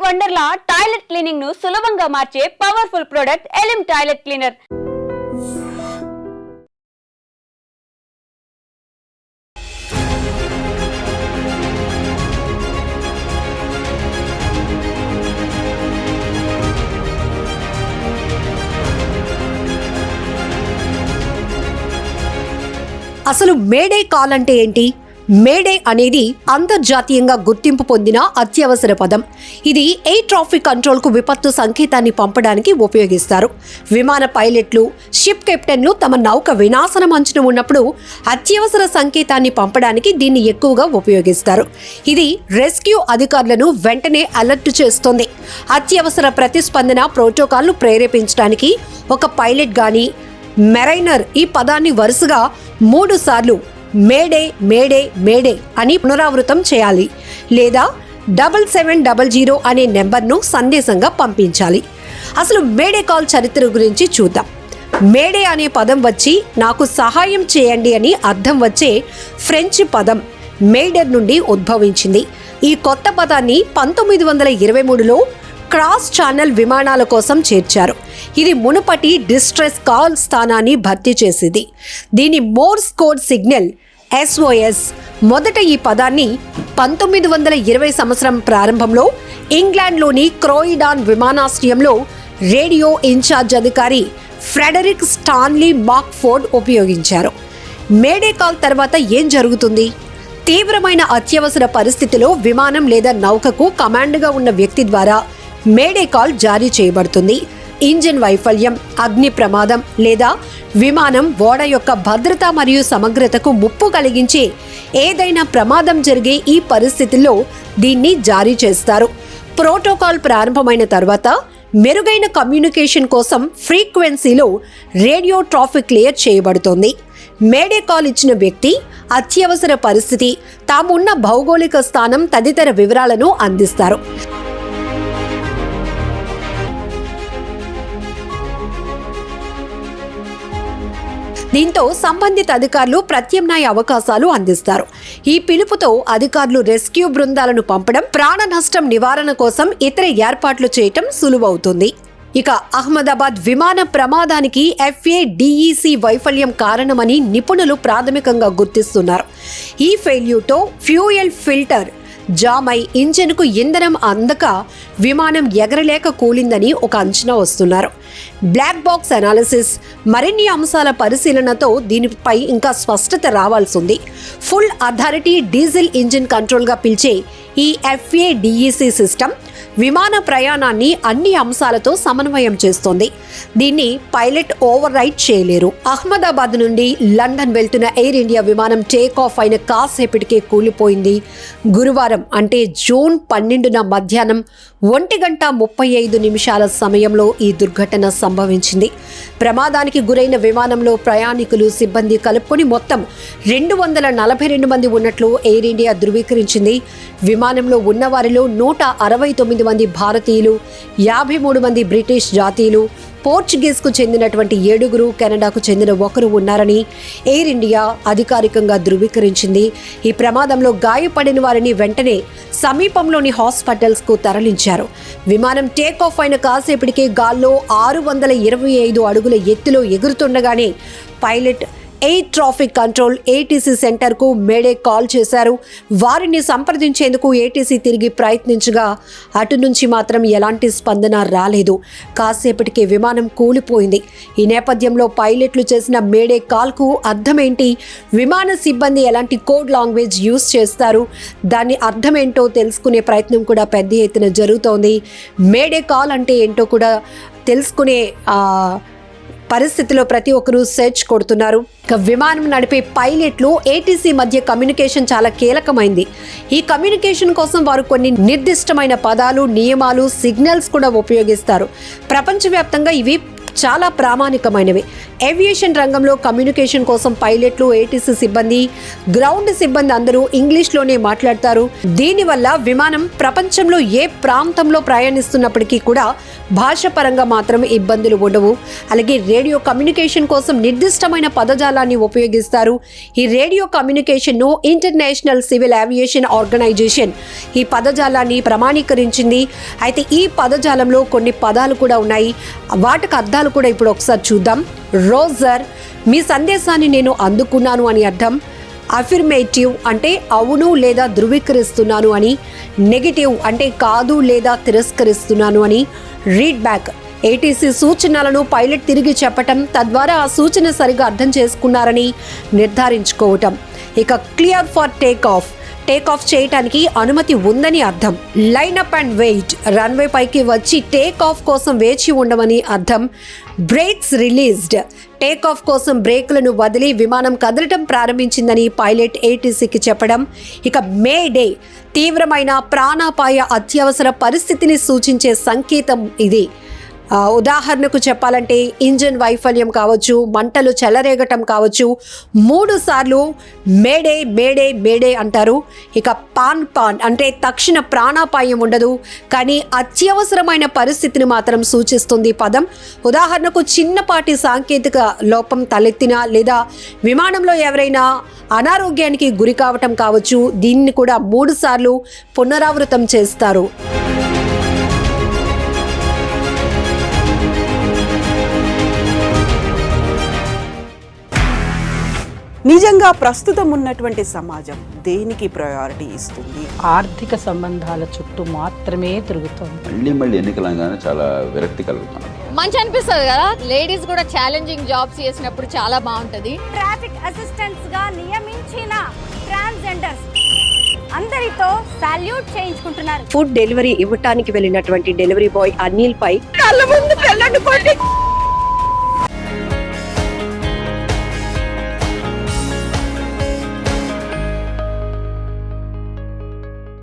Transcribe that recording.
Wonderla toilet cleaning ను సులభంగా మార్చే పవర్ఫుల్ ప్రొడక్ట్ ఎలిమ్ టాయిలెట్ క్లీనర్. అసలు మేడే కాల్ అంటే ఏంటి? మేడే అనేది అంతర్జాతీయంగా గుర్తింపు పొందిన అత్యవసర పదం. ఇది ఎయిర్ ట్రాఫిక్ కంట్రోల్కు విపత్తు సంకేతాన్ని పంపడానికి ఉపయోగిస్తారు. విమాన పైలట్లు, షిప్ కెప్టెన్లు తమ నౌక వినాశనం అంచున ఉన్నప్పుడు అత్యవసర సంకేతాన్ని పంపడానికి దీన్ని ఎక్కువగా ఉపయోగిస్తారు. ఇది రెస్క్యూ అధికారులను వెంటనే అలర్ట్ చేస్తుంది. అత్యవసర ప్రతిస్పందన ప్రోటోకాల్ను ప్రేరేపించడానికి ఒక పైలట్ గాని మెరైనర్ ఈ పదాన్ని వరుసగా 3 సార్లు మేడే మేడే మేడే అని పునరావృతం చేయాలి, లేదా 7700 అనే నెంబర్ను సందేశంగా పంపించాలి. అసలు మేడే కాల్ చరిత్ర గురించి చూద్దాం. మేడే అనే పదం వచ్చి నాకు సహాయం చేయండి అని అర్థం వచ్చే ఫ్రెంచ్ పదం మేడర్ నుండి ఉద్భవించింది. ఈ కొత్త పదాన్ని 1923లో క్రాస్ ఛానల్ విమానాల కోసం చేర్చారు. ఇది మునుపటి డిస్ట్రెస్ కాల్ స్థానాన్ని భర్తీ చేసింది. దీని మోర్స్ కోడ్ సిగ్నల్ SOS. మొదట ఈ పదాన్ని 1920 సంవత్సరం ప్రారంభంలో ఇంగ్లాండ్లోని క్రోయిడాన్ విమానాశ్రయంలో రేడియో ఇన్ఛార్జ్ అధికారి ఫ్రెడరిక్ స్టాన్లీ మాక్ఫోర్డ్ ఉపయోగించారు. మేడే కాల్ తర్వాత ఏం జరుగుతుంది? తీవ్రమైన అత్యవసర పరిస్థితిలో విమానం లేదా నౌకకు కమాండ్గా ఉన్న వ్యక్తి ద్వారా మేడే కాల్ జారీ చేయబడుతుంది. ఇంజిన్ వైఫల్యం, అగ్ని ప్రమాదం లేదా విమానం ఓడ యొక్క భద్రత మరియు సమగ్రతకు ముప్పు కలిగించే ఏదైనా ప్రమాదం జరిగే ఈ పరిస్థితుల్లో దీన్ని జారీ చేస్తారు. ప్రోటోకాల్ ప్రారంభమైన తర్వాత మెరుగైన కమ్యూనికేషన్ కోసం ఫ్రీక్వెన్సీలో రేడియో ట్రాఫిక్ క్లియర్ చేయబడుతోంది. మేడే కాల్ ఇచ్చిన వ్యక్తి అత్యవసర పరిస్థితి, తామున్న భౌగోళిక స్థానం తదితర వివరాలను అందిస్తారు. దీంతో సంబంధిత అధికారులు ప్రత్యామ్నాయ అవకాశాలు అందిస్తారు. ఈ పిలుపుతో అధికారులు రెస్క్యూ బృందాలను పంపడం, ప్రాణ నష్టం నివారణ కోసం ఇతర ఏర్పాట్లు చేయటం సులువవుతుంది. ఇక అహ్మదాబాద్ విమాన ప్రమాదానికి FADEC వైఫల్యం కారణమని నిపుణులు ప్రాథమికంగా గుర్తిస్తున్నారు. ఈ ఫెయిల్యూర్తో ఫ్యూయల్ ఫిల్టర్ జామ్ అయి ఇంజన్కు ఇంధనం అందక విమానం ఎగరలేక కూలిందని ఒక అంచనా వస్తున్నారు. బ్లాక్ బాక్స్ అనాలిసిస్, మరిన్ని అంశాల పరిశీలనతో దీనిపై ఇంకా స్పష్టత రావాల్సింది. ఫుల్ అథారిటీ డీజిల్ ఇంజిన్ కంట్రోల్గా పిలిచే ఈ FADEC సిస్టమ్ విమాన ప్రయాణాన్ని అన్ని అంశాలతో సమన్వయం చేస్తోంది. దీన్ని పైలట్ ఓవర్ రైడ్ చేయలేరు. అహ్మదాబాద్ నుండి లండన్ వెళ్తున్న ఎయిర్ ఇండియా విమానం టేక్ ఆఫ్ అయిన కాసేపటికే కూలిపోయింది. గురువారం అంటే జూన్ 12న మధ్యాహ్నం 1:35 సమయంలో ఈ దుర్ఘటన సంభవించింది. ప్రమాదానికి గురైన విమానంలో ప్రయాణికులు, సిబ్బంది కలుపుకొని మొత్తం 242 మంది ఉన్నట్లు ఎయిర్ ఇండియా ధృవీకరించింది. విమానంలో ఉన్నవారిలో 169 మంది భారతీయులు, 53 మంది బ్రిటిష్ జాతీయులు, పోర్చుగీస్కు చెందినటువంటి 7, కెనడాకు చెందిన 1 ఉన్నారని ఎయిర్ ఇండియా అధికారికంగా ధృవీకరించింది. ఈ ప్రమాదంలో గాయపడిన వారిని వెంటనే సమీపంలోని హాస్పిటల్స్కు తరలించారు. విమానం టేక్ ఆఫ్ అయిన కాసేపటికే గాల్లో 625 అడుగుల ఎత్తులో ఎగురుతుండగానే pilot air traffic control ATC సెంటర్కు మేడే కాల్ చేశారు. వారిని సంప్రదించేందుకు ATC తిరిగి ప్రయత్నించగా అటు నుంచి మాత్రం ఎలాంటి స్పందన రాలేదు. కాసేపటికే విమానం కూలిపోయింది. ఈ నేపథ్యంలో పైలట్లు చేసిన మేడే కాల్కు అర్థమేంటి? విమాన సిబ్బంది ఎలాంటి కోడ్ లాంగ్వేజ్ యూజ్ చేస్తారు? దాని అర్థమేంటో తెలుసుకునే ప్రయత్నం కూడా పెద్ద ఎత్తున జరుగుతోంది. మేడే కాల్ అంటే ఏంటో కూడా తెలుసుకునే పరిస్థితిలో ప్రతి ఒక్కరూ సెర్చ్ కొడుతున్నారు. విమానం నడిపే పైలట్లు ATC మధ్య కమ్యూనికేషన్ చాలా కీలకమైంది. ఈ కమ్యూనికేషన్ కోసం వారు కొన్ని నిర్దిష్టమైన పదాలు, నియమాలు, సిగ్నల్స్ కూడా ఉపయోగిస్తారు. ప్రపంచవ్యాప్తంగా ఇవి చాలా ప్రామాణికమైనవి. ఏవియేషన్ రంగంలో కమ్యూనికేషన్ కోసం పైలట్లు, ఏటీసీ సిబ్బంది, గ్రౌండ్ సిబ్బంది అందరూ ఇంగ్లీష్లోనే మాట్లాడతారు. దీనివల్ల విమానం ప్రపంచంలో ఏ ప్రాంతంలో ప్రయాణిస్తున్నప్పటికీ కూడా భాష పరంగా మాత్రం ఇబ్బందులు ఉండవు. అలాగే రేడియో కమ్యూనికేషన్ కోసం నిర్దిష్టమైన పదజాలాన్ని ఉపయోగిస్తారు. ఈ రేడియో కమ్యూనికేషన్ను ఇంటర్నేషనల్ సివిల్ ఏవియేషన్ ఆర్గనైజేషన్ ఈ పదజాలాన్ని ప్రమాణీకరించింది. అయితే ఈ పదజాలంలో కొన్ని పదాలు కూడా ఉన్నాయి. వాటికి అర్థాలు కూడా ఇప్పుడు ఒకసారి చూద్దాం. రోజర్, మీ సందేశాన్ని నేను అందుకున్నాను అని అర్థం. అఫిర్మేటివ్ అంటే అవును లేదా ధృవీకరిస్తున్నాను అని. నెగిటివ్ అంటే కాదు లేదా తిరస్కరిస్తున్నాను అని. రీడ్ బ్యాక్, ఏటీసీ సూచనలను పైలట్ తిరిగి చెప్పటం, తద్వారా ఆ సూచన సరిగా అర్థం చేసుకున్నారని నిర్ధారించుకోవటం. ఇక clear for take off, take off చేయటానికి అనుమతి ఉందని అర్థం. Line up and wait, runway పైకి వచ్చి టేక్ ఆఫ్ కోసం వేచి ఉండమని అర్థం. బ్రేక్స్ రిలీజ్డ్, టేక్ ఆఫ్ కోసం బ్రేక్లను వదిలి విమానం కదలటం ప్రారంభించిందని పైలట్ ఏటీసీకి చెప్పడం. ఇక మే డే, తీవ్రమైన ప్రాణాపాయ అత్యవసర పరిస్థితిని సూచించే సంకేతం ఇది. ఉదాహరణకు చెప్పాలంటే ఇంజిన్ వైఫల్యం కావచ్చు, మంటలు చెలరేగటం కావచ్చు. 3 సార్లు మేడే మేడే మేడే అంటారు. ఇక పాన్ పాన్ అంటే తక్షణ ప్రాణాపాయం ఉండదు, కానీ అత్యవసరమైన పరిస్థితిని మాత్రం సూచిస్తుంది పదం. ఉదాహరణకు చిన్నపాటి సాంకేతిక లోపం తలెత్తినా లేదా విమానంలో ఎవరైనా అనారోగ్యానికి గురి కావటం కావచ్చు. దీన్ని కూడా 3 సార్లు పునరావృతం చేస్తారు. నిజంగా ప్రస్తుతం ఉన్నటువంటి సమాజం దేనికి ప్రయారిటీ ఇస్తుంది? ఆర్థిక సంబంధాల చుట్టూ మాత్రమే తిరుగుతుంది. మళ్ళీ ఎన్నికలంగానే చాలా విరక్తి కలుగుతాను. మంచి అనిపిస్తుంది కదా, లేడీస్ కూడా ఛాలెంజింగ్ జాబ్స్ చేసినప్పుడు చాలా బాగుంటది. ట్రాఫిక్ అసిస్టెంట్స్ గా నియమించిన ట్రాన్స్జెండర్స్ అందరితో సాల్యూట్ చేయించుకుంటున్నారు. ఫుడ్ డెలివరీ ఇవ్వటానికి వెళ్ళినటువంటి డెలివరీ బాయ్ అనిల్ పై కళ్ళ ముందు